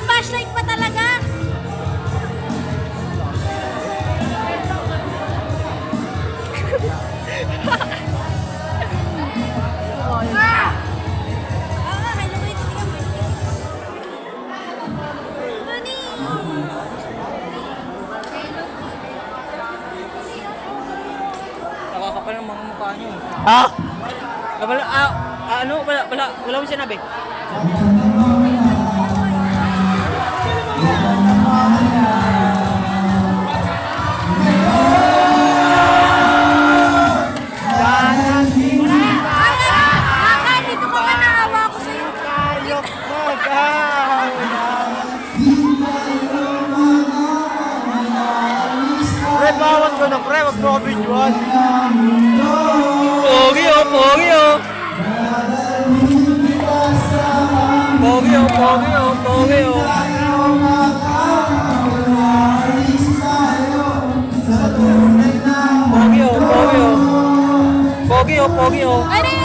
flashlight pa talaga. Nakakapal ng mga mukha nyo. Ah! Wala mo sinabi. Dito ka ba naawa ko sa'yo? Ayok mo, gaw! Pre, bawat ko na pre, wag mo ko videoan. Pogi oh, pogi oh. Pogi oh, pogi oh, pogi oh. Pogi oh, pogi oh. Pogi oh, pogi oh. Ano